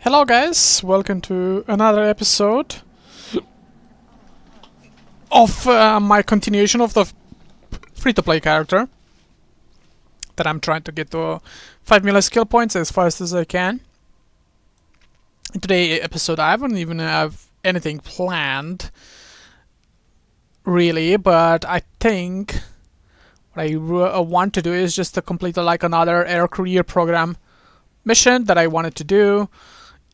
Hello guys, welcome to another episode of my continuation of the free-to-play character that I'm trying to get to 5 million skill points as fast as I can. In today's episode I haven't even have anything planned really, but I think what I want to do is just to complete like another air career program mission that I wanted to do.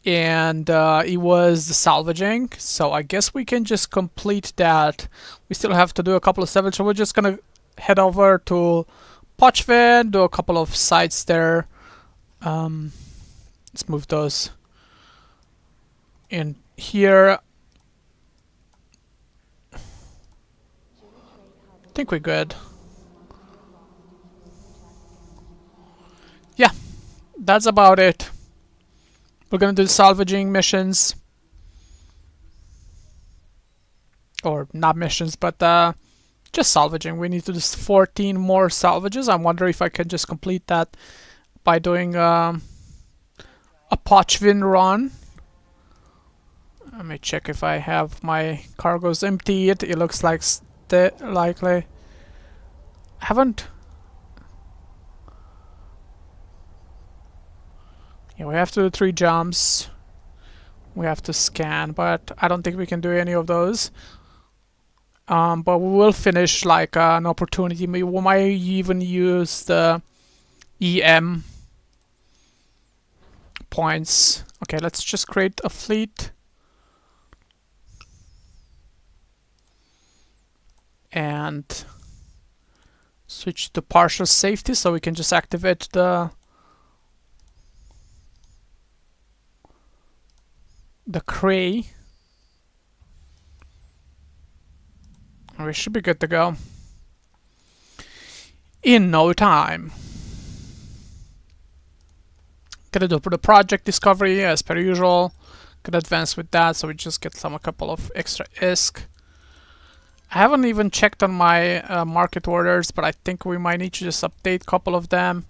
And it was the salvaging, so I guess we can just complete that. We still have to do a couple of salvage, so we're just gonna head over to Pochven, do a couple of sites there. Let's move those in here. I think we're good. Yeah, that's about it. We're gonna do salvaging missions. Or not missions, but just salvaging. We need to do 14 more salvages. I wonder if I can just complete that by doing a Pochven run. Let me check if I have my cargoes emptied. It looks like likely. I haven't. Yeah, we have to do 3 jumps. We have to scan, but I don't think we can do any of those. But we will finish like an opportunity. We might even use the EM points. Okay, let's just create a fleet. And switch to partial safety so we can just activate the cray. We should be good to go in no time. Gonna do the project discovery as per usual. Gonna advance with that, so we just get a couple of extra ISK. I haven't even checked on my market orders, but I think we might need to just update a couple of them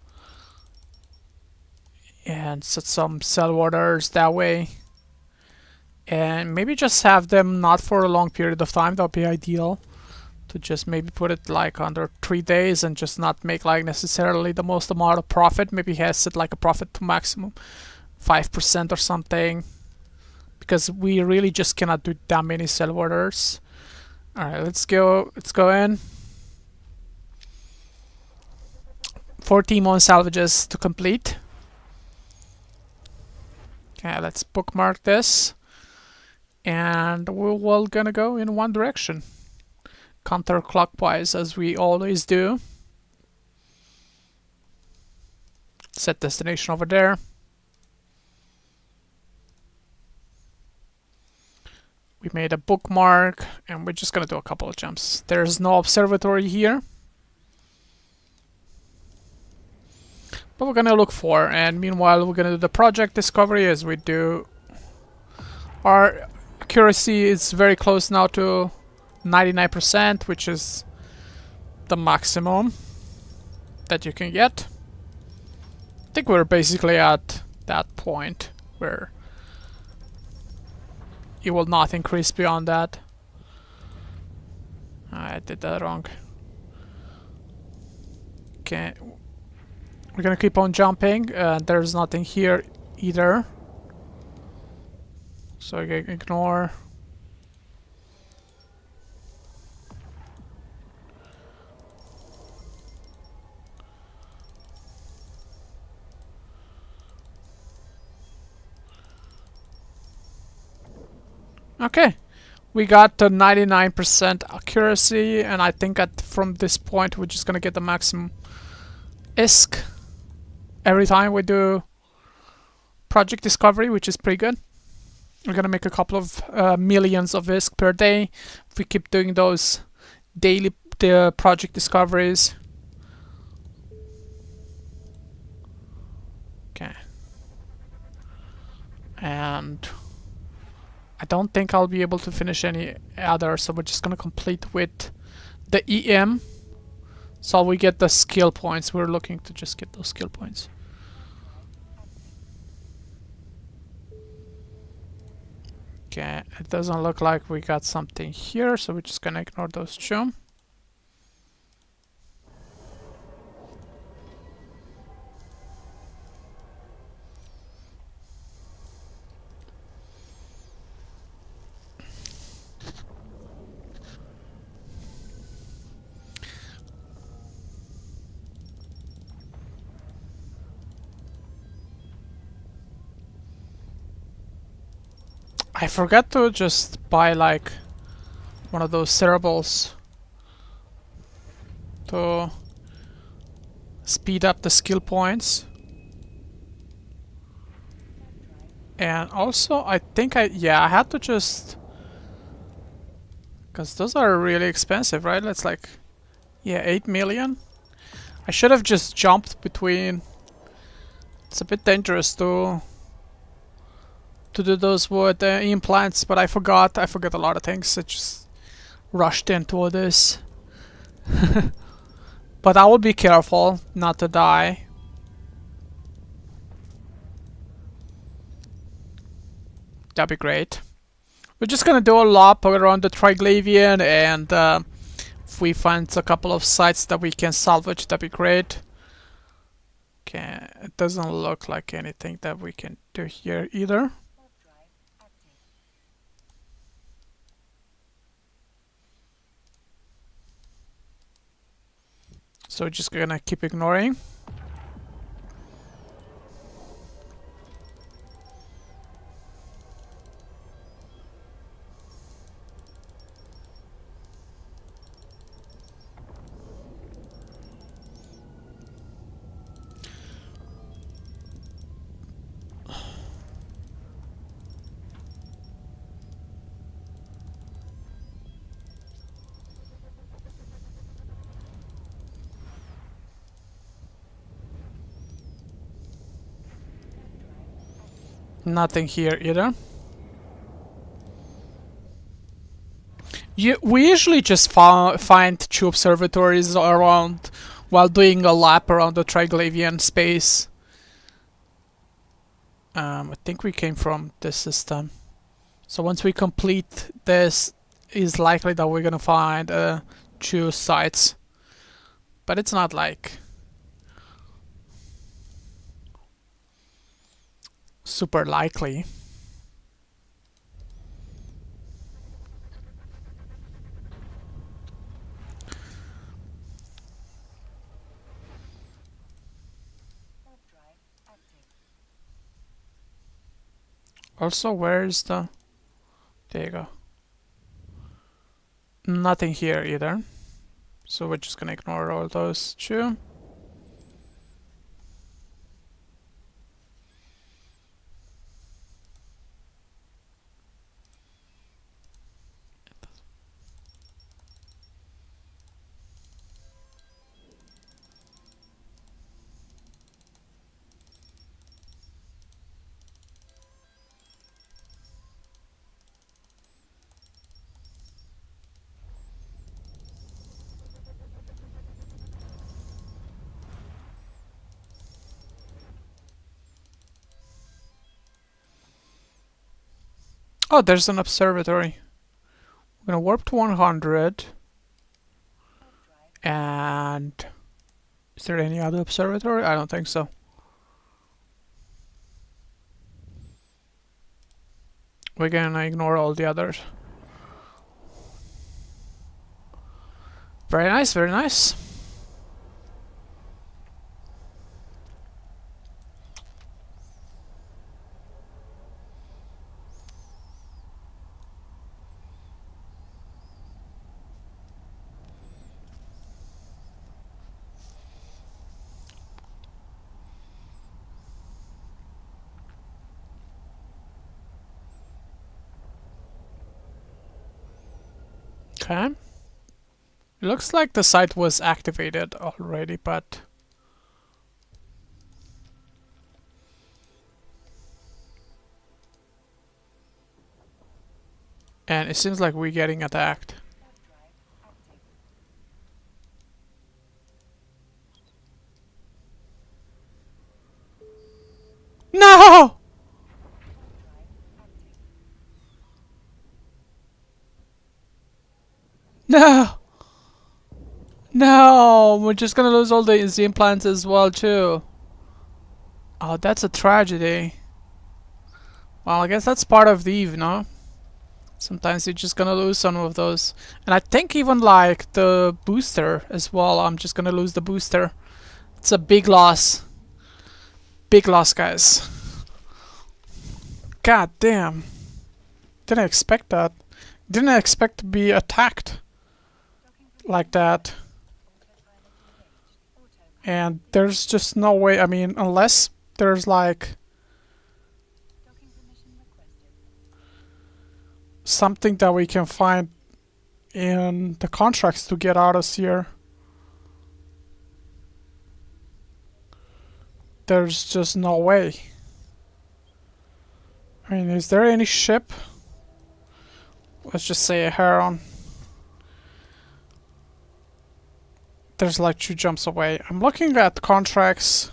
and set some sell orders that way. And maybe just have them not for a long period of time. That would be ideal. To just maybe put it like under 3 days and just not make like necessarily the most amount of profit. Maybe has set like a profit to maximum 5% or something. Because we really just cannot do that many sell orders. Alright, let's go in. 14 more salvages to complete. Okay, let's bookmark this. And we're gonna go in one direction. Counterclockwise as we always do. Set destination over there. We made a bookmark and we're just gonna do a couple of jumps. There's no observatory here, but we're gonna look for, and meanwhile we're gonna do the project discovery as we do. Our accuracy is very close now to 99%, which is the maximum that you can get. I think we're basically at that point where it will not increase beyond that. I did that wrong. Okay, we're gonna keep on jumping. There's nothing here either, so I can ignore. Okay, we got 99% accuracy, and I think from this point we're just gonna get the maximum ISK every time we do project discovery, which is pretty good. We're gonna make a couple of millions of ISK per day if we keep doing those daily project discoveries. Okay, and I don't think I'll be able to finish any other, so we're just gonna complete with the EM. So we get the skill points. We're looking to just get those skill points. Okay, it doesn't look like we got something here, so we're just gonna ignore those two. I forgot to just buy like one of those cerebrals to speed up the skill points. And also, I think I had to just, because those are really expensive, right? That's like, yeah, 8 million. I should have just jumped between. It's a bit dangerous to do those with implants, but I forgot. I forgot a lot of things. I just rushed into all this. But I will be careful not to die. That'd be great. We're just gonna do a lap around the Triglavian, and if we find a couple of sites that we can salvage, that'd be great. Okay, it doesn't look like anything that we can do here either. So we're just gonna keep ignoring. Nothing here either. We usually just find two observatories around while doing a lap around the Triglavian space. I think we came from this system. So once we complete this, it's likely that we're gonna find two sites. But it's not like super likely. Also, where's the... There you go. Nothing here either. So we're just gonna ignore all those two. Oh, there's an observatory. We're gonna warp to 100. And... Is there any other observatory? I don't think so. We're gonna ignore all the others. Very nice, very nice. Okay. It looks like the site was activated already, but... And it seems like we're getting attacked. No! No! No! We're just gonna lose all the implants as well, too. Oh, that's a tragedy. Well, I guess that's part of the Eve, no? Sometimes you're just gonna lose some of those. And I think even like the booster as well, I'm just gonna lose the booster. It's a big loss. Big loss, guys. God damn. Didn't expect that. Didn't expect to be attacked like that. And there's just no way, I mean, unless there's like something that we can find in the contracts to get out of here. There's just no way. I mean, is there any ship? Let's just say a Heron. There's like 2 jumps away. I'm looking at contracts.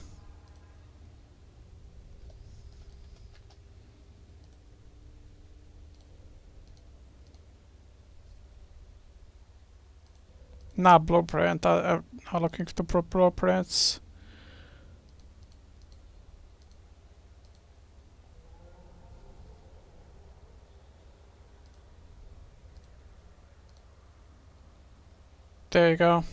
Not blueprint. I'm not looking at the blueprints. There you go.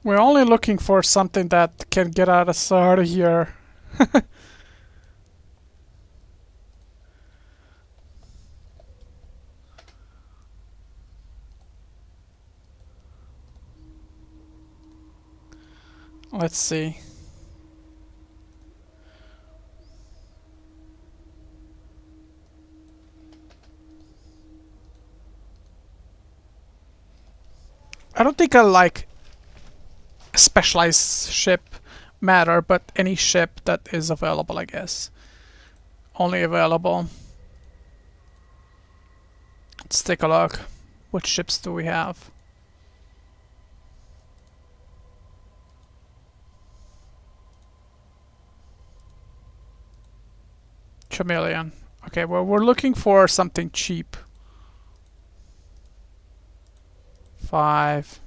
We're only looking for something that can get us out of here. Let's see. I don't think I like a specialized ship matter, but any ship that is available, I guess. Only available. Let's take a look. What ships do we have? Chameleon. Okay, well, we're looking for something cheap. 5.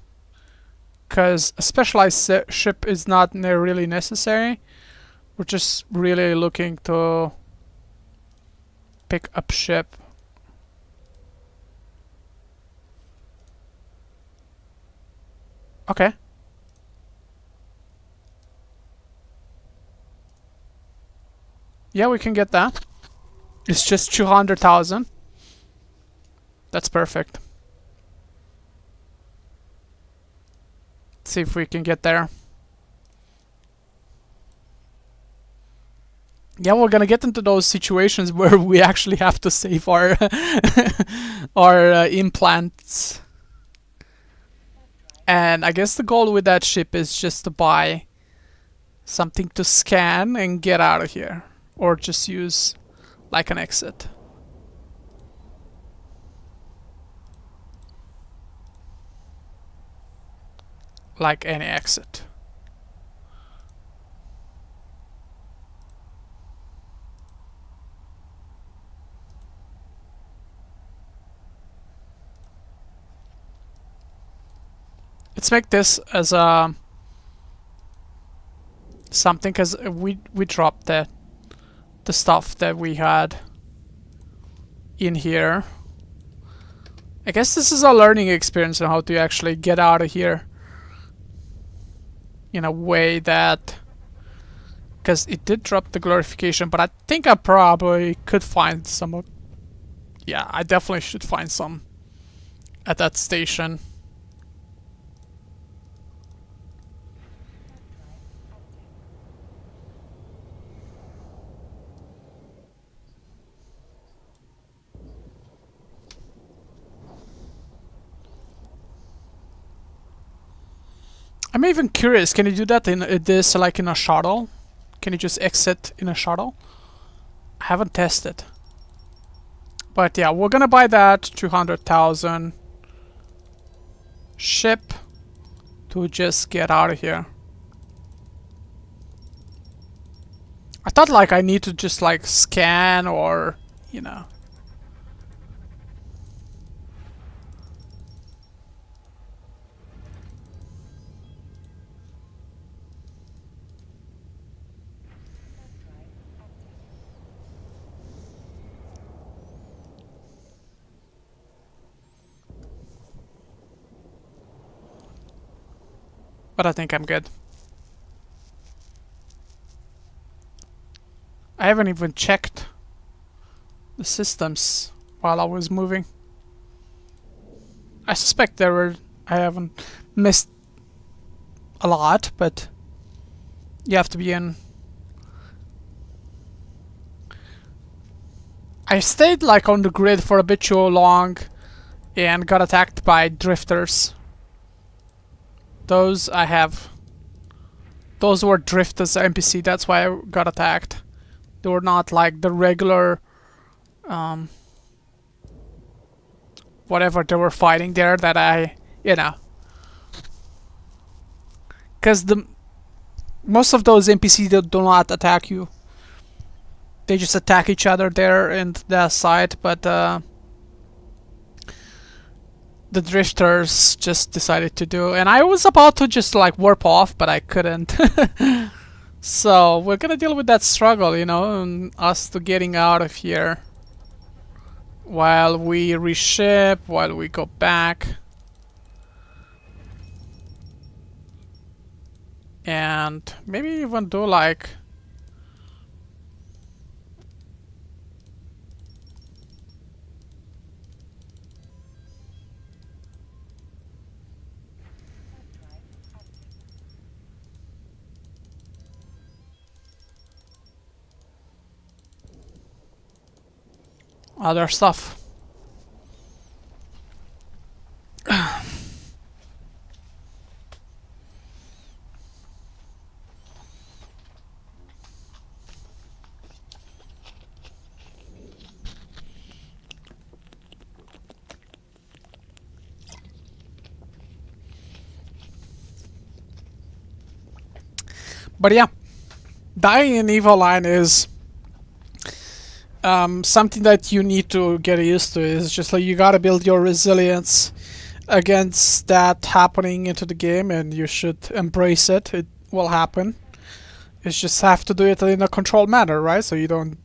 Because a specialized ship is not really necessary. We're just really looking to pick up ship. Okay. Yeah, we can get that. It's just 200,000. That's perfect. Let's see if we can get there. Yeah, we're gonna get into those situations where we actually have to save our our implants. And I guess the goal with that ship is just to buy something to scan and get out of here. Or just use like an exit. Like any exit. Let's make this as a something, because we dropped the stuff that we had in here. I guess this is a learning experience on how to actually get out of here in a way that, because it did drop the glorification, but I think I probably could find some of, yeah, I definitely should find some at that station. I'm even curious, can you do that in this, like in a shuttle? Can you just exit in a shuttle? I haven't tested. But yeah, we're gonna buy that 200,000 ship to just get out of here. I thought like I need to just like scan or, you know. But I think I'm good. I haven't even checked the systems while I was moving. I suspect I haven't missed a lot, but you have to be in. I stayed like on the grid for a bit too long and got attacked by drifters. Those were drifters NPC, that's why I got attacked. They were not like the regular whatever they were fighting there that I, you know. Because most of those NPCs do not attack you. They just attack each other there in that side, but the drifters just decided to do, and I was about to just like warp off, but I couldn't. So we're gonna deal with that struggle, you know, and us to getting out of here while we reship, while we go back. And maybe even do like other stuff. But yeah, dying in Evil Line is something that you need to get used to. Is just like you gotta build your resilience against that happening into the game, and you should embrace it. It will happen. You just have to do it in a controlled manner, right? So you don't.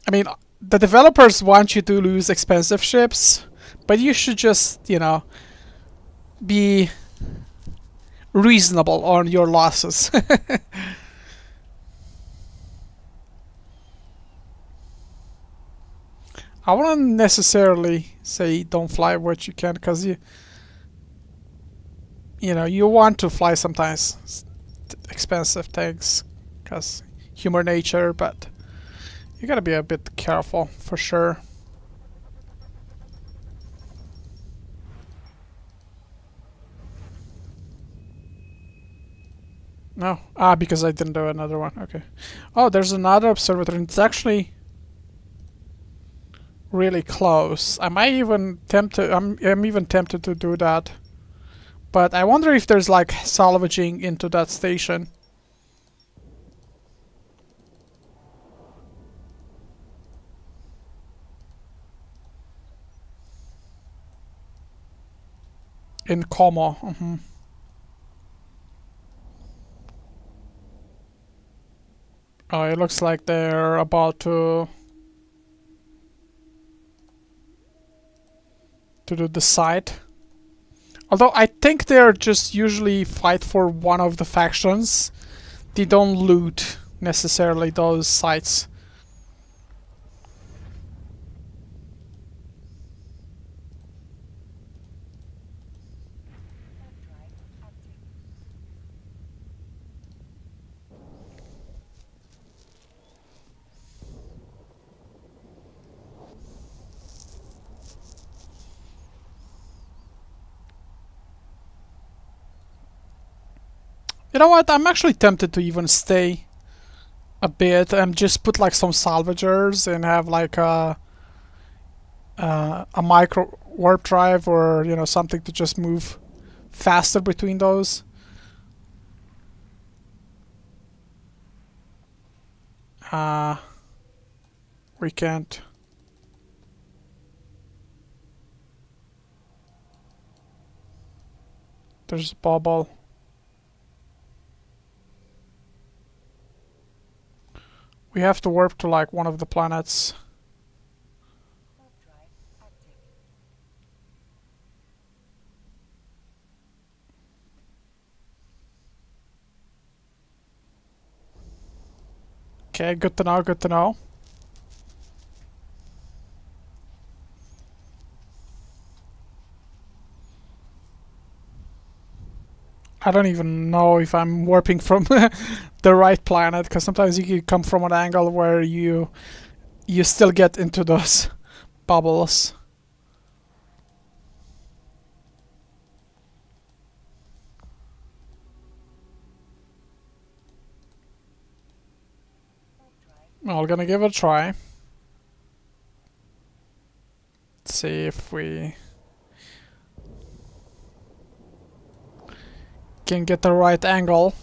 I mean, the developers want you to lose expensive ships, but you should just, you know, be reasonable on your losses. I wouldn't necessarily say don't fly what you can, because you know, you want to fly sometimes expensive things, because human nature, but you gotta be a bit careful for sure. No, because I didn't do another one. Okay. Oh, there's another observatory. It's actually really close. I might even tempted. I'm even tempted to do that. But I wonder if there's like salvaging into that station. In Como. Oh, it looks like they're about to do the site. Although I think they're just usually fight for one of the factions. They don't loot necessarily those sites. You know what? I'm actually tempted to even stay a bit and just put like some salvagers and have like a micro warp drive, or you know, something to just move faster between those. We can't. There's a bubble. We have to warp to like one of the planets. Okay, good to know, good to know. I don't even know if I'm warping from the right planet, because sometimes you can come from an angle where you still get into those bubbles. Well, we're gonna give it a try. Let's see if we can get the right angle.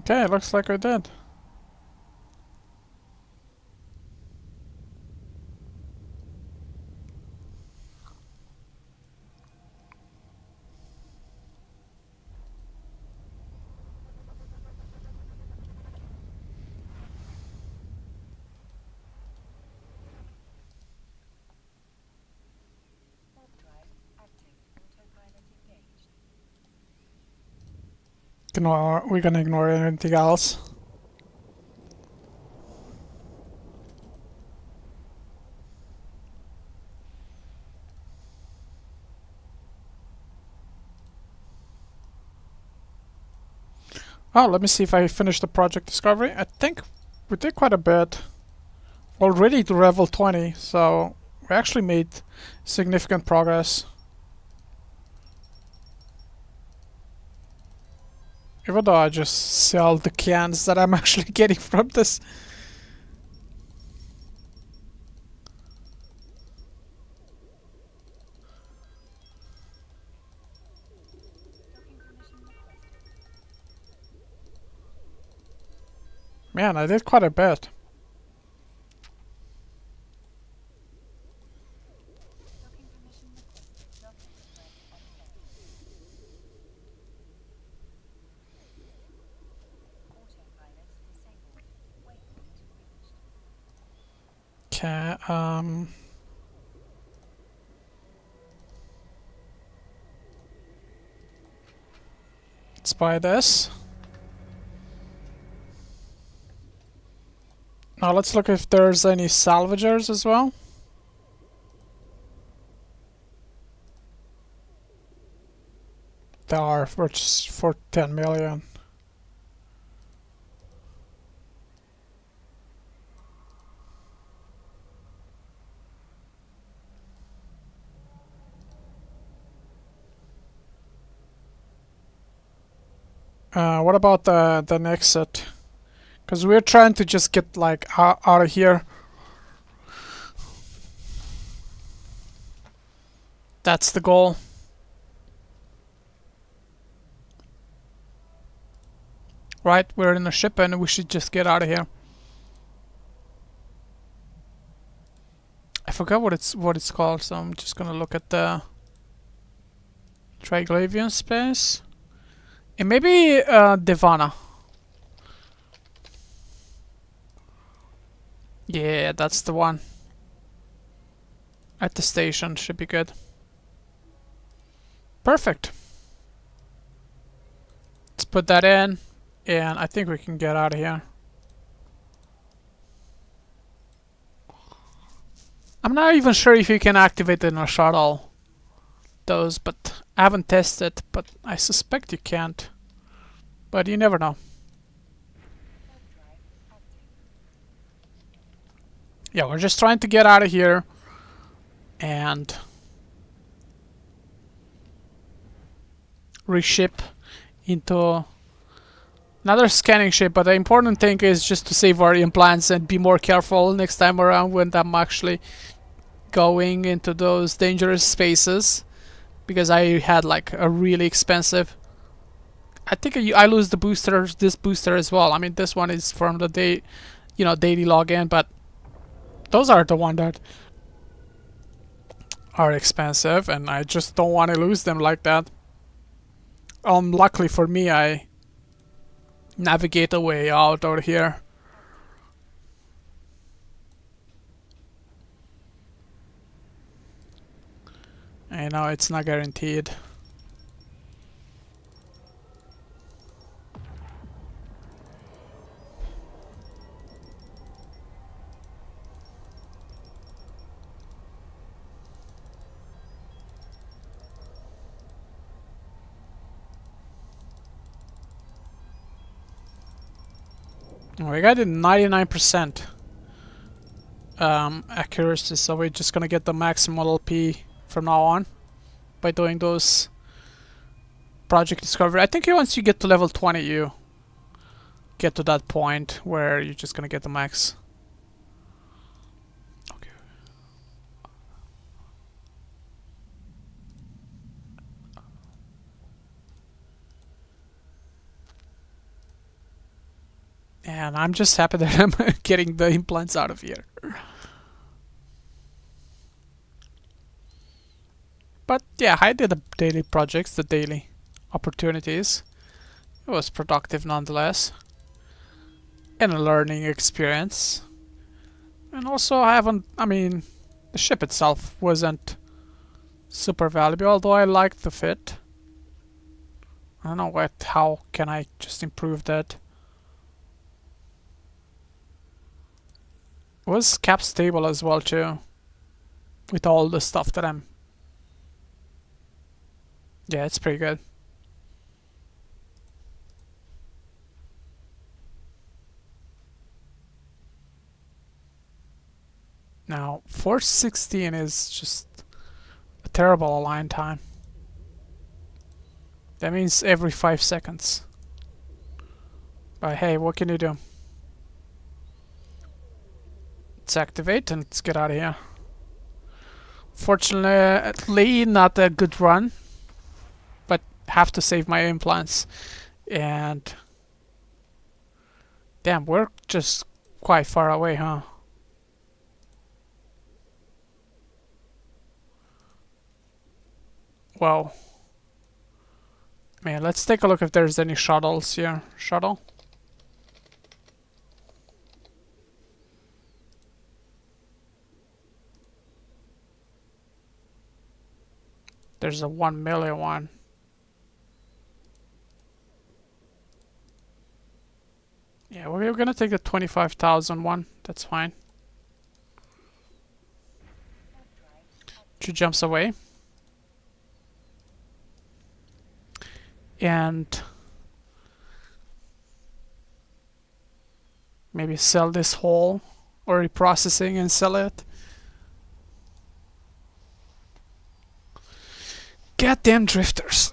Okay, looks like I did. We're gonna ignore anything else. Oh, let me see if I finished the project discovery. I think we did quite a bit. Already to level 20, so we actually made significant progress. Even though I just sell the cans that I'm actually getting from this. Man, I did quite a bit. Okay, let's buy this. Now let's look if there's any salvagers as well. There are, for 10 million. What about the next set? Because we're trying to just get like out of here. That's the goal. Right, we're in a ship and we should just get out of here. I forgot what it's called, so I'm just gonna look at the Triglavian space. It may be Devana. Yeah, that's the one. At the station, should be good. Perfect. Let's put that in, and I think we can get out of here. I'm not even sure if you can activate it in a shuttle. Those, but I haven't tested, but I suspect you can't. But you never know. Yeah, we're just trying to get out of here and reship into another scanning ship. But the important thing is just to save our implants and be more careful next time around when I'm actually going into those dangerous spaces, because I had like a really expensive. I think I lose the booster, this booster as well. I mean, this one is from the day, daily login, but those are the one that are expensive, and I just don't want to lose them like that. Luckily for me, I navigate a way out over here. I know it's not guaranteed. We got it 99% accuracy, so we're just gonna get the maximal LP from now on by doing those project discovery. I think once you get to level 20, you get to that point where you're just gonna get the max. Okay. And I'm just happy that I'm getting the implants out of here. But yeah, I did the daily projects, the daily opportunities. It was productive nonetheless. And a learning experience. And also I mean, the ship itself wasn't super valuable, although I liked the fit. I don't know how can I just improve that? It was cap stable as well too, with all the stuff that I'm. Yeah, it's pretty good. Now 416 is just a terrible align time. That means every 5 seconds. But hey, what can you do? Let's activate and let's get out of here. Fortunately, not a good run, but have to save my implants. And damn, we're just quite far away, huh? Well, man, let's take a look if there's any shuttles here. Shuttle? There's a 1 million one. Yeah, we're gonna take the 25,000 one. That's fine. 2 jumps away. And maybe sell this whole, or reprocessing and sell it. Goddamn drifters.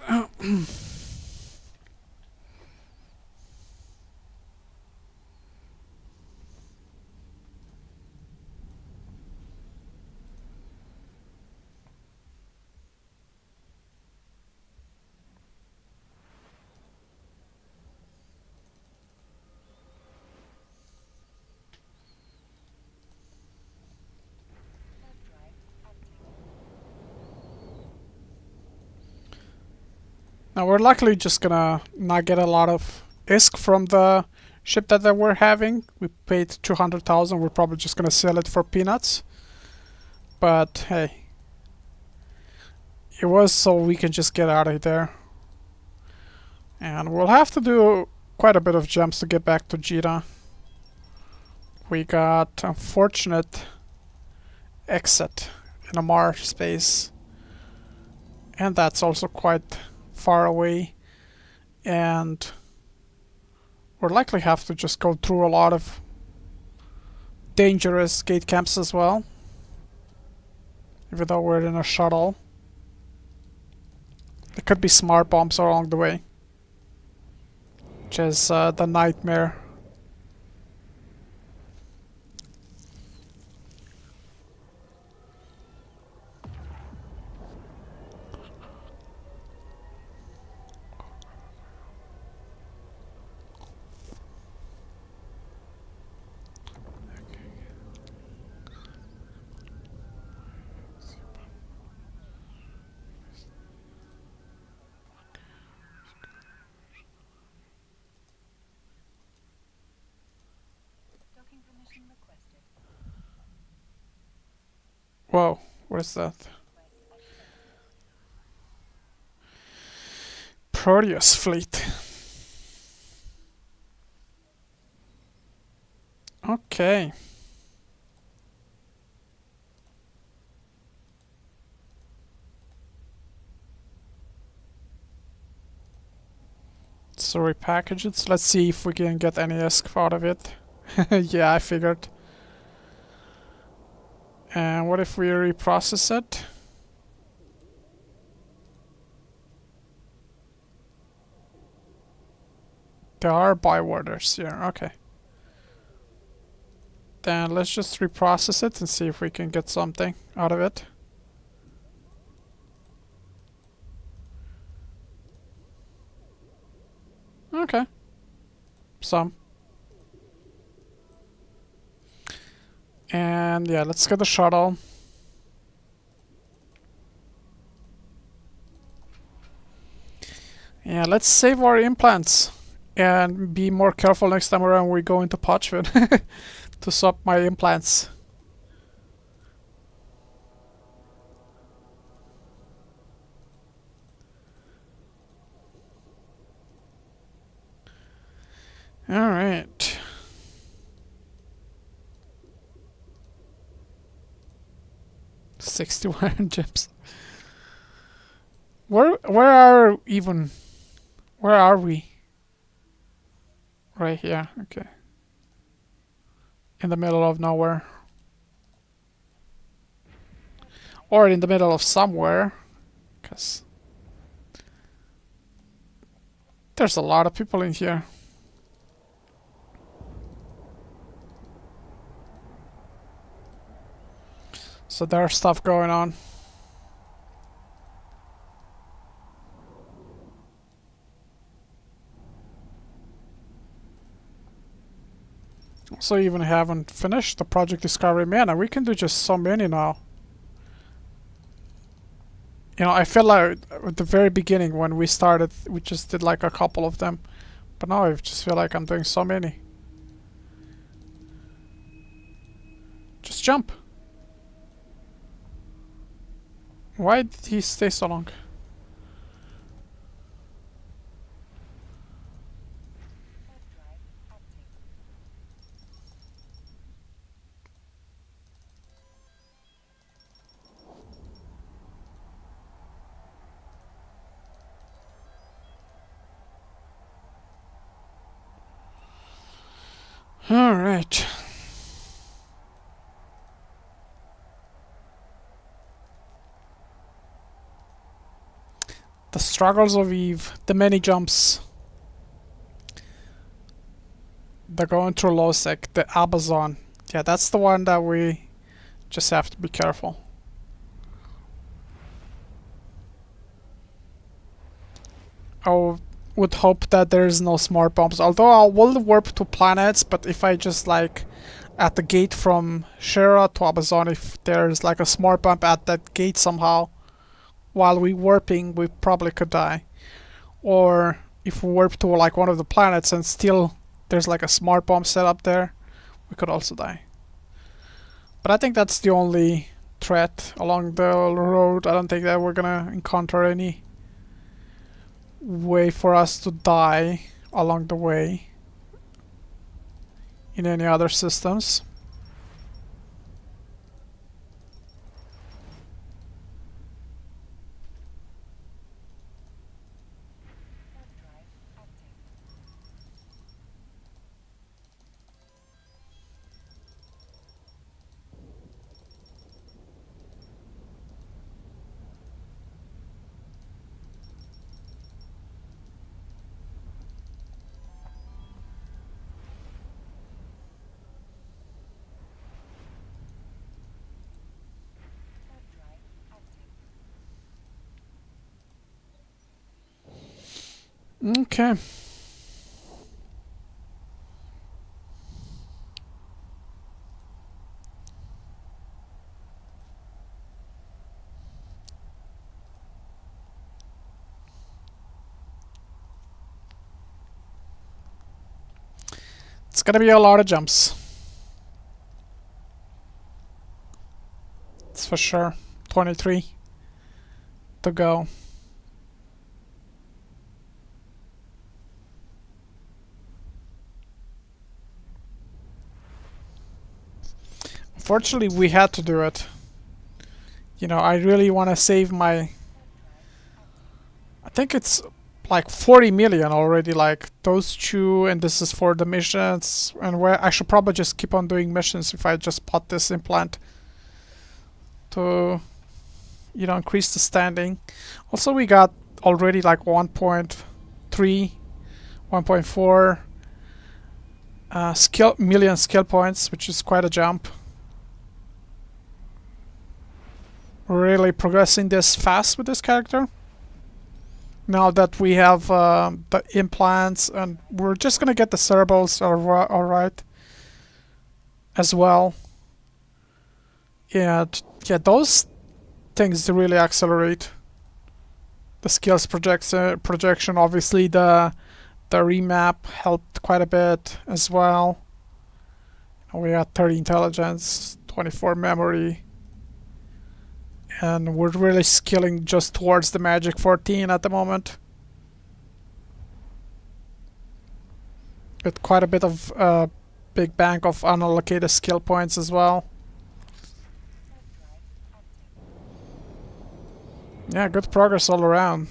Now we're likely just gonna not get a lot of ISK from the ship that we're having. We paid 200,000. We're probably just gonna sell it for peanuts. But hey, it was so we can just get out of there. And we'll have to do quite a bit of jumps to get back to Jita. We got unfortunate exit in a Mars space. And that's also quite far away, and we'll likely have to just go through a lot of dangerous gate camps as well. Even though we're in a shuttle. There could be smart bombs along the way. Which is the nightmare. Whoa, what is that? Perilous fleet. Okay. So repackage it. Let's see if we can get any ESC out of it. Yeah, I figured. And what if we reprocess it? There are bywarders here, okay. Then let's just reprocess it and see if we can get something out of it. Okay. Some. And yeah, let's get the shuttle. Yeah, let's save our implants. And be more careful next time around we go into Pochven to swap my implants. Alright. $61 gems. Where are even? Where are we? Right here, okay. In the middle of nowhere. Or in the middle of somewhere. Because there's a lot of people in here. So there's stuff going on. So even haven't finished the Project Discovery. Man, and we can do just so many now. You know, I feel like at the very beginning when we started, we just did like a couple of them. But now I just feel like I'm doing so many. Just jump. Why did he stay so long? Alright. The struggles of Eve, the many jumps. They're going through Losec, the Amazon. Yeah, that's the one that we just have to be careful. I would hope that there's no smart bombs. Although I will warp to planets, but if I just like at the gate from Shera to Amazon, if there's like a smart bomb at that gate somehow, while we warping, we probably could die. Or if we warp to like one of the planets and still there's like a smart bomb set up there, we could also die. But I think that's the only threat along the road. I don't think that we're gonna encounter any way for us to die along the way in any other systems. Okay. It's gonna be a lot of jumps. It's for sure. 23 to go. Unfortunately, we had to do it. You know, I really want to save my... I think it's like 40 million already, like those two, and this is for the missions, and where I should probably just keep on doing missions if I just bought this implant to, you know, increase the standing. Also, we got already like 1.3, 1.4 million skill points, which is quite a jump. We're really progressing this fast with this character. Now that we have the implants, and we're just gonna get the cerebrals alright as well. Yeah, those things really accelerate the skills projection. Obviously, the remap helped quite a bit as well. We got 30 intelligence, 24 memory. And we're really skilling just towards the magic 14 at the moment. With quite a bit of big bank of unallocated skill points as well. Yeah, good progress all around.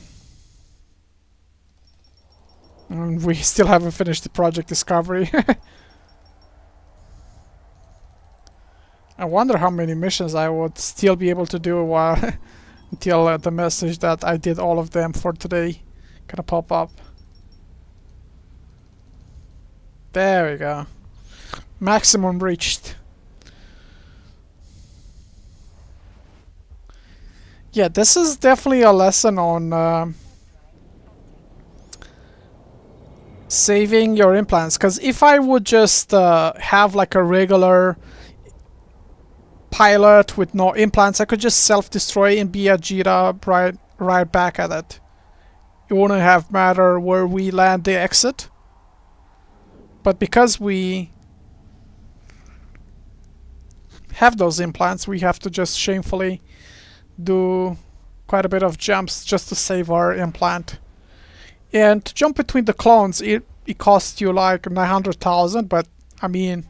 And we still haven't finished the project discovery. I wonder how many missions I would still be able to do while until the message that I did all of them for today gonna pop up. There we go. Maximum reached. Yeah, this is definitely a lesson on saving your implants, because if I would just have like a regular pilot with no implants, I could just self-destroy and be a Jita right back at it. It wouldn't have matter where we land the exit. But because we have those implants, we have to just shamefully do quite a bit of jumps just to save our implant. And to jump between the clones, it costs you like 900,000, but I mean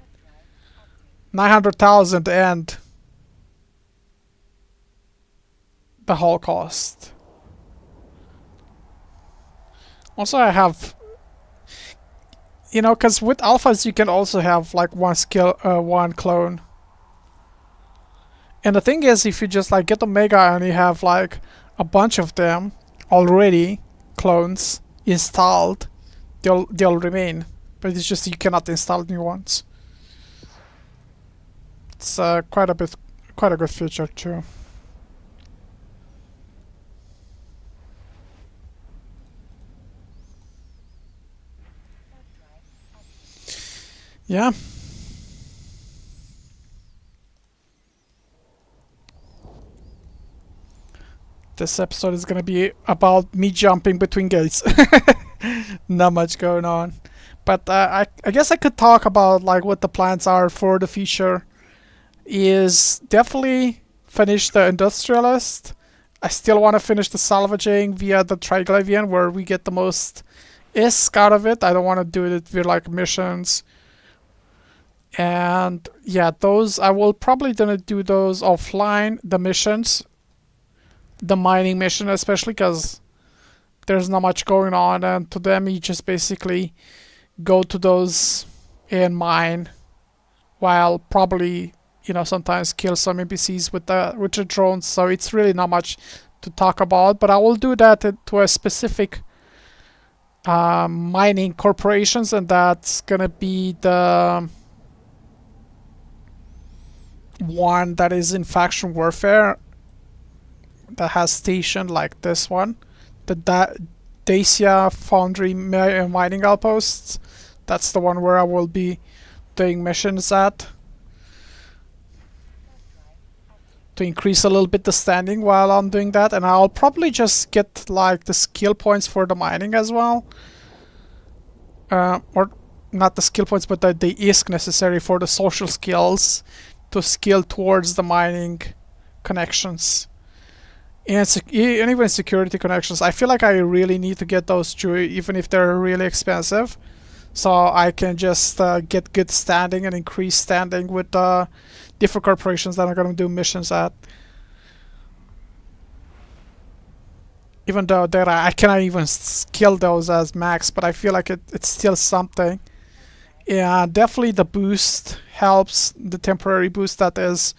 900,000 and the whole cost. Also, I have, you know, because with alphas you can also have like one clone. And the thing is, if you just like get Omega and you have like a bunch of them already clones installed, they'll remain. But it's just you cannot install new ones. It's quite a good feature too. Yeah. This episode is gonna be about me jumping between gates. Not much going on. But I guess I could talk about like what the plans are for the future. Is definitely finish the industrialist. I still want to finish the salvaging via the Triglavian, where we get the most ISK out of it. I don't want to do it with like missions. And yeah, those I will probably gonna do those offline, the missions, the mining mission especially, because there's not much going on, and to them you just basically go to those and mine, while probably, you know, sometimes kill some NPCs with the drones. So it's really not much to talk about, but I will do that to a specific mining corporations, and that's gonna be the one that is in faction warfare, that has station like this one, Dacia Foundry mining outposts. That's the one where I will be doing missions at, to increase a little bit the standing while I'm doing that. And I'll probably just get like the skill points for the mining as well, or not the skill points, but the ISK necessary for the social skills to skill towards the mining connections. And even security connections, I feel like I really need to get those too, even if they're really expensive, so I can just get good standing and increase standing with different corporations that I'm going to do missions at. Even though that I cannot even skill those as max, but I feel like it's still something. Yeah, definitely the boost helps, the temporary boost that is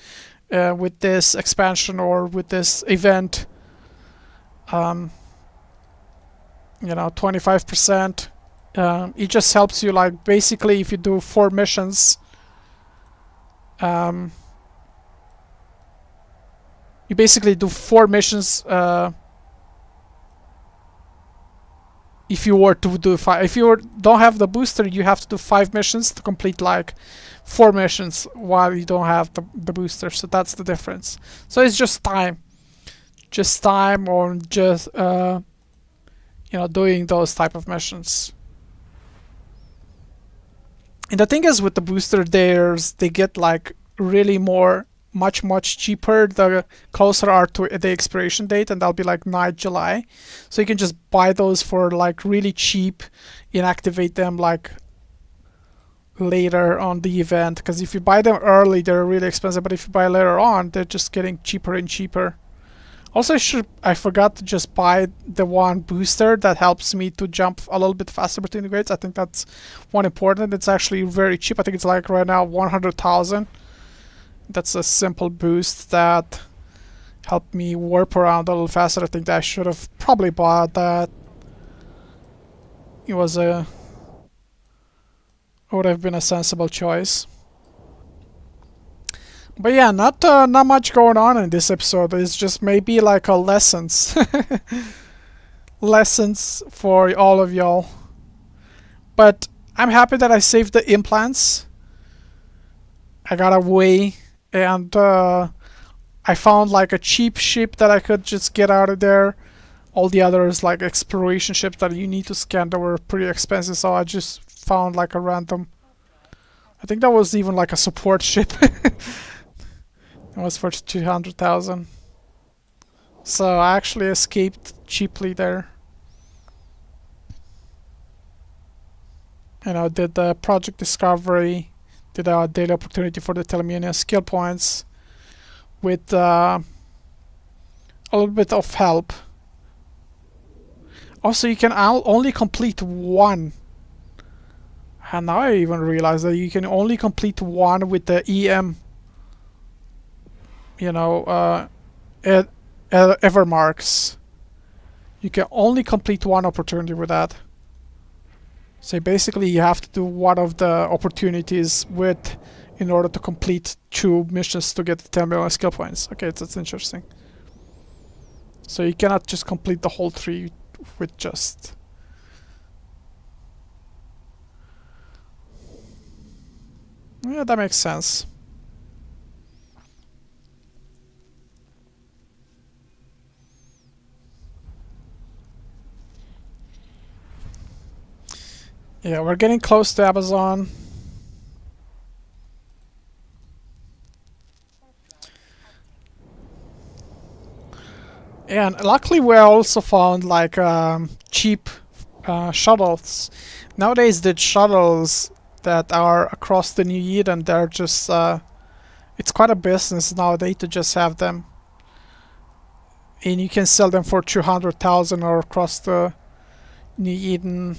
with this expansion or with this event. You know, 25%. It just helps you, like, basically if you do 4 missions, you basically do 4 missions. If you were to do 5, if you don't have the booster, you have to do 5 missions to complete like 4 missions while you don't have the booster. So that's the difference. So it's just time, or just you know, doing those type of missions. And the thing is, with the booster, they get like really much cheaper the closer are to the expiration date, and that'll be like 9th July. So you can just buy those for like really cheap and activate them like later on the event, because if you buy them early they're really expensive, but if you buy later on they're just getting cheaper and cheaper. Also, I forgot to just buy the one booster that helps me to jump a little bit faster between the grades. I think that's one important. It's actually very cheap. I think it's like right now 100,000. That's a simple boost that helped me warp around a little faster. I think that I should have probably bought that. It would have been a sensible choice. But yeah, not much going on in this episode. It's just maybe like a lessons. Lessons for all of y'all. But I'm happy that I saved the implants. I got away, and I found like a cheap ship that I could just get out of there. All the others, like exploration ships that you need to scan, that were pretty expensive, so I just found like a random. I think that was even like a support ship. It was for 200,000. So I actually escaped cheaply there. And I did the project discovery, did a daily opportunity for the Telemania skill points with a little bit of help. Also, you can only complete one. And now I even realize that you can only complete one with the EM, you know, ever marks. You can only complete one opportunity with that. So basically you have to do one of the opportunities in order to complete 2 missions to get the 10 million skill points. Okay, that's interesting. So you cannot just complete the whole 3 with just... Yeah, that makes sense. Yeah, we're getting close to Amazon. And luckily we also found like cheap shuttles. Nowadays the shuttles that are across the New Eden, they're just it's quite a business nowadays to just have them. And you can sell them for 200,000 or across the New Eden.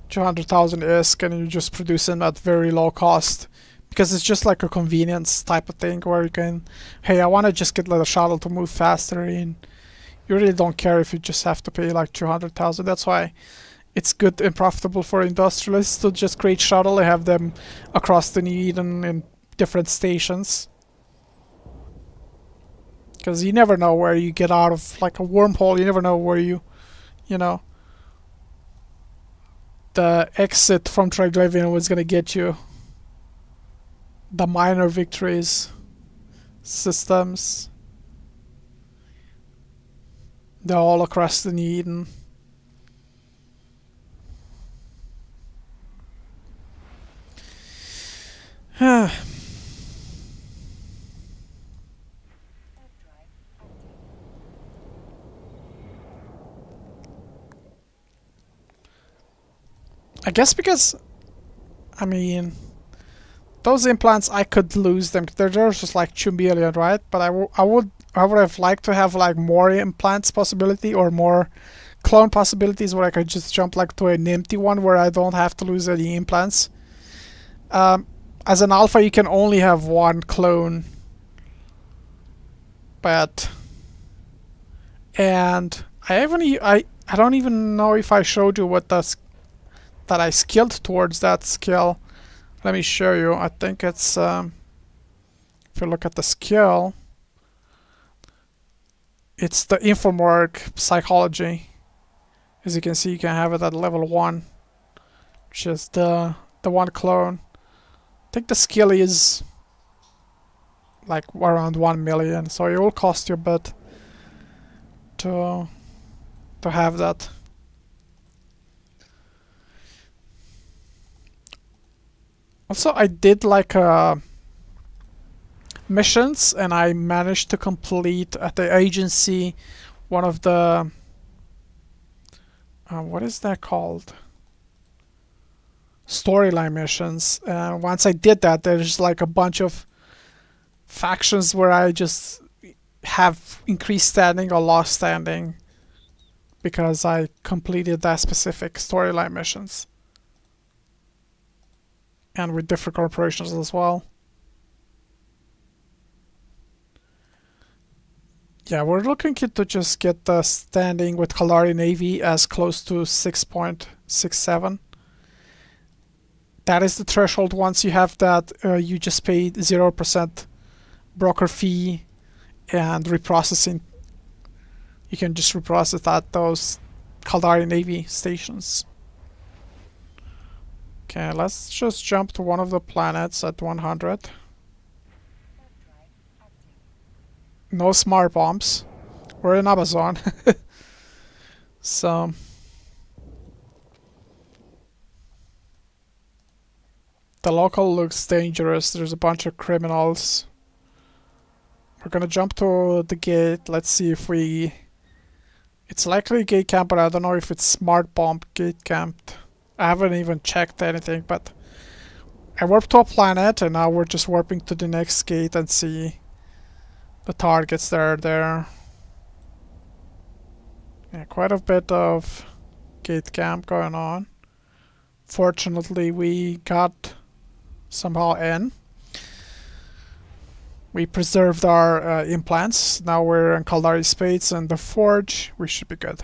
200,000 ISK, and you just produce them at very low cost, because it's just like a convenience type of thing where you can, hey, I want to just get a shuttle to move faster, and you really don't care if you just have to pay like 200,000. That's why it's good and profitable for industrialists to just create shuttle and have them across the New Eden in different stations. Because you never know where you get out of, like a wormhole. You never know where you know, the exit from Triglavian was gonna get you. The minor victories, systems, they're all across the Eden. I guess because, I mean, those implants, I could lose them. They're just like 2 million, right? But I would have liked to have like more implants possibility or more clone possibilities where I could just jump like to an empty one where I don't have to lose any implants. As an alpha, you can only have one clone, but and I don't even know if I showed you what that I skilled towards that skill. Let me show you. I think it's if you look at the skill, it's the infomorg psychology. As you can see, you can have it at level 1, which is the one clone. I think the skill is like around 1 million, so it will cost you a bit to have that. Also, I did like missions, and I managed to complete at the agency one of the what is that called? Storyline missions. And once I did that, there's like a bunch of factions where I just have increased standing or lost standing because I completed that specific storyline missions. And with different corporations as well. Yeah, we're looking to just get the standing with Kalari Navy as close to 6.67. That is the threshold. Once you have that, you just pay 0% broker fee and reprocessing. You can just reprocess at those Kaldari Navy stations. Okay, let's just jump to one of the planets at 100. No smart bombs. We're in Amazon. So the local looks dangerous. There's a bunch of criminals. We're gonna jump to the gate. Let's see if we... It's likely gate camp, but I don't know if it's smart bomb gate camped. I haven't even checked anything, but I warped to a planet, and now we're just warping to the next gate and see the targets that are there. Yeah, quite a bit of gate camp going on. Fortunately, we got somehow in. We preserved our implants. Now we're in Kaldari Space and the Forge. We should be good.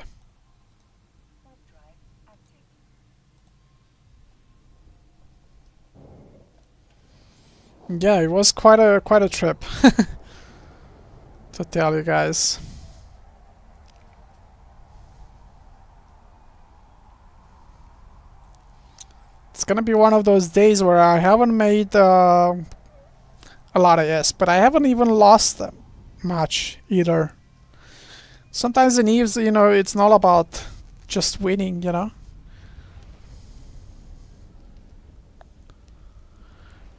Yeah, it was quite a trip to tell you guys. It's gonna be one of those days where I haven't made a lot of S, but I haven't even lost them much either. Sometimes in Eves, you know, it's not about just winning, you know.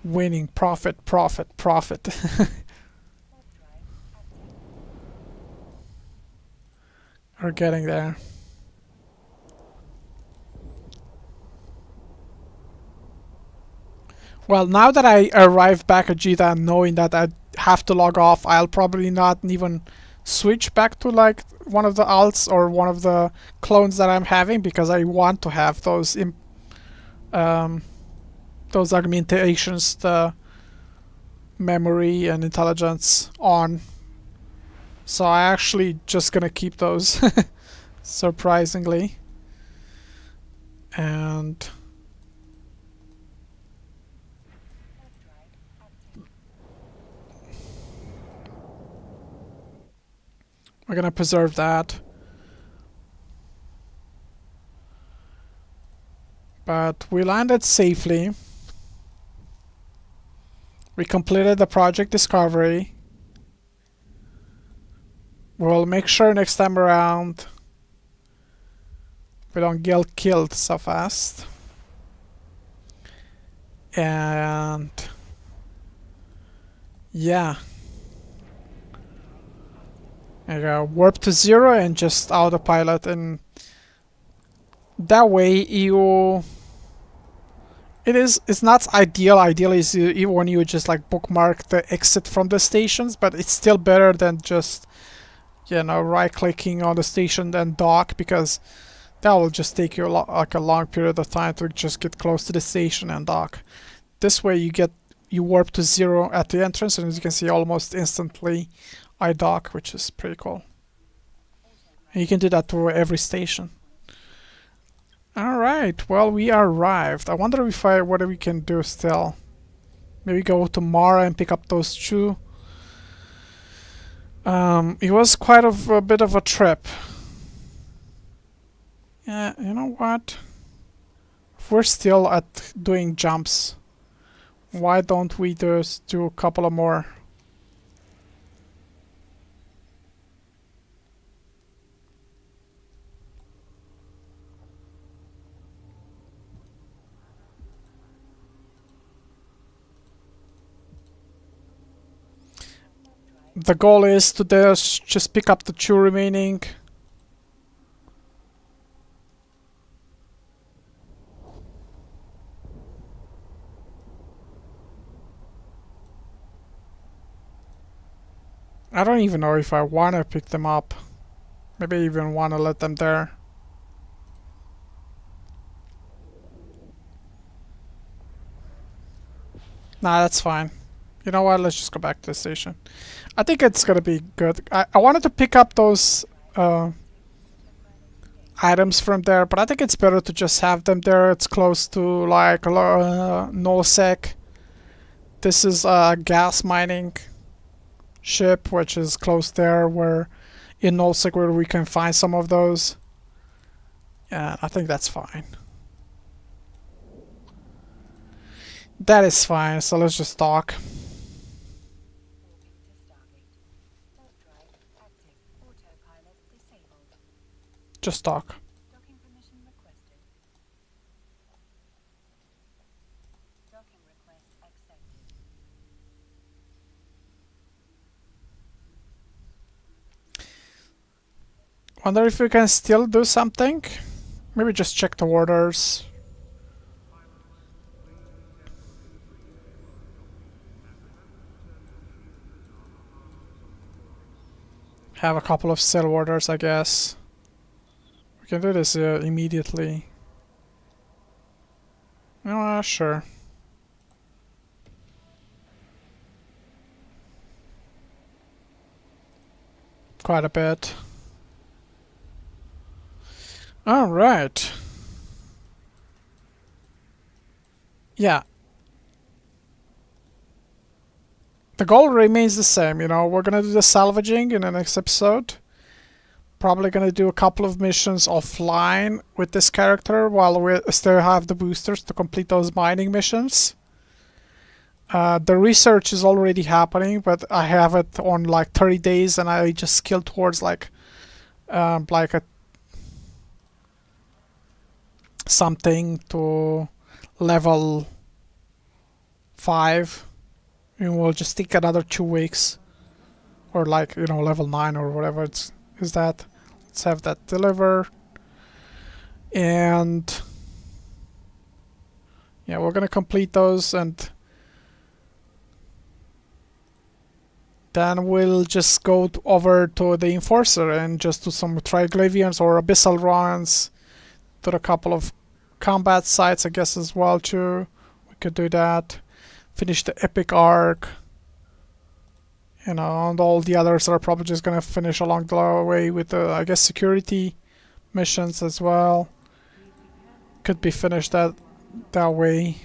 Winning, profit, profit, profit. We're getting there. Well, now that I arrive back at Jita and knowing that I have to log off, I'll probably not even switch back to like one of the alts or one of the clones that I'm having, because I want to have those augmentations, the memory and intelligence on. So I actually just gonna keep those surprisingly. And We're gonna preserve that. But we landed safely. We completed the project discovery. We'll make sure next time around we don't get killed so fast. And yeah. I go warp to 0 and just autopilot, and that way it's not ideal. Ideal is when you just like bookmark the exit from the stations, but it's still better than just, you know, right clicking on the station and dock, because that will just take you like a long period of time to just get close to the station and dock. This way you warp to 0 at the entrance, and as you can see, almost instantly I dock, which is pretty cool. And you can do that to every station. Alright, well, we arrived. I wonder what we can do still. Maybe go to Mara and pick up those two. It was quite a bit of a trip. Yeah, you know what? If we're still at doing jumps, why don't we just do a couple of more? The goal is to just pick up the two remaining. I don't even know if I want to pick them up. Maybe I even want to let them there. Nah, that's fine. You know what, let's just go back to the station. I think it's gonna be good. I wanted to pick up those items from there, but I think it's better to just have them there. It's close to like nullsec. This is a gas mining ship, which is close there, where in nullsec where we can find some of those. Yeah, I think that's fine. That is fine, so let's just dock. Just dock. Wonder if we can still do something? Maybe just check the orders. Have a couple of sell orders, I guess. We can do this immediately. Sure. Quite a bit. Alright. Yeah. The goal remains the same, you know, we're gonna do the salvaging in the next episode. Probably gonna do a couple of missions offline with this character while we still have the boosters to complete those mining missions. The research is already happening, but I have it on like 30 days, and I just skilled towards like a something to level 5. And we'll just take another 2 weeks, or like, you know, level 9 or whatever is that. Let's have that deliver. And yeah, we're gonna complete those, and then we'll just go over to the Enforcer and just do some Triglavians or Abyssal runs, do a couple of combat sites, I guess, as well too. We could do that. Finish the epic arc, you know, and all the others are probably just gonna finish along the way with the, I guess, security missions as well. Could be finished that way.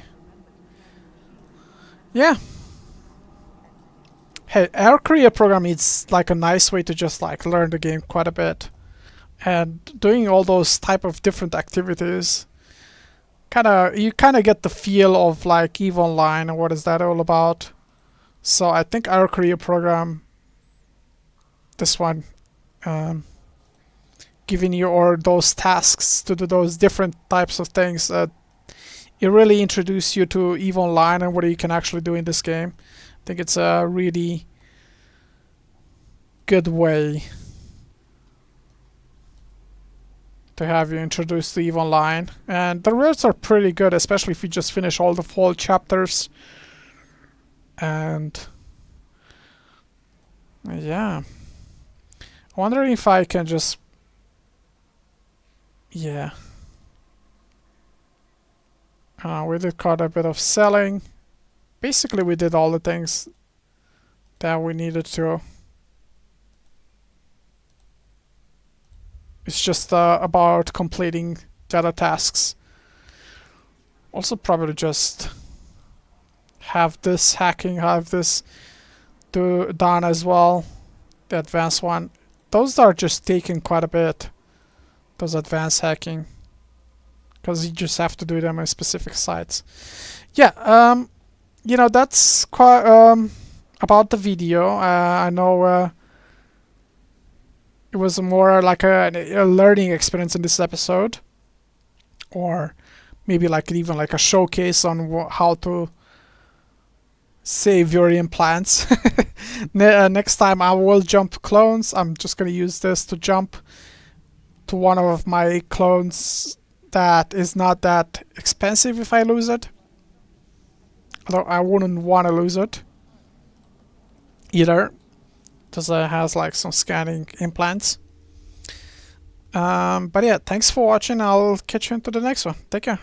Yeah. hey, our career program is like a nice way to just like learn the game quite a bit. And doing all those type of different activities, you kind of get the feel of like EVE Online and what is that all about. So I think our career program, this one, giving you or those tasks to do those different types of things, it really introduces you to EVE Online and what you can actually do in this game. I think it's a really good way to have you introduced to EVE Online. And the rewards are pretty good, especially if you just finish all the fall chapters. And yeah, I'm wondering if I can just, yeah. We did quite a bit of selling. Basically, we did all the things that we needed to. It's just about completing the other tasks. Also, probably just have this hacking, have this done as well. The advanced one. Those are just taking quite a bit. Those advanced hacking. Because you just have to do them on specific sites. Yeah, you know, that's quite about the video. I know it was more like a learning experience in this episode, or maybe like even like a showcase on how to save your implants. Next time I will jump clones. I'm just gonna use this to jump to one of my clones that is not that expensive if I lose it. Although I wouldn't want to lose it either, because it has like some scanning implants. But yeah, thanks for watching. I'll catch you into the next one. Take care.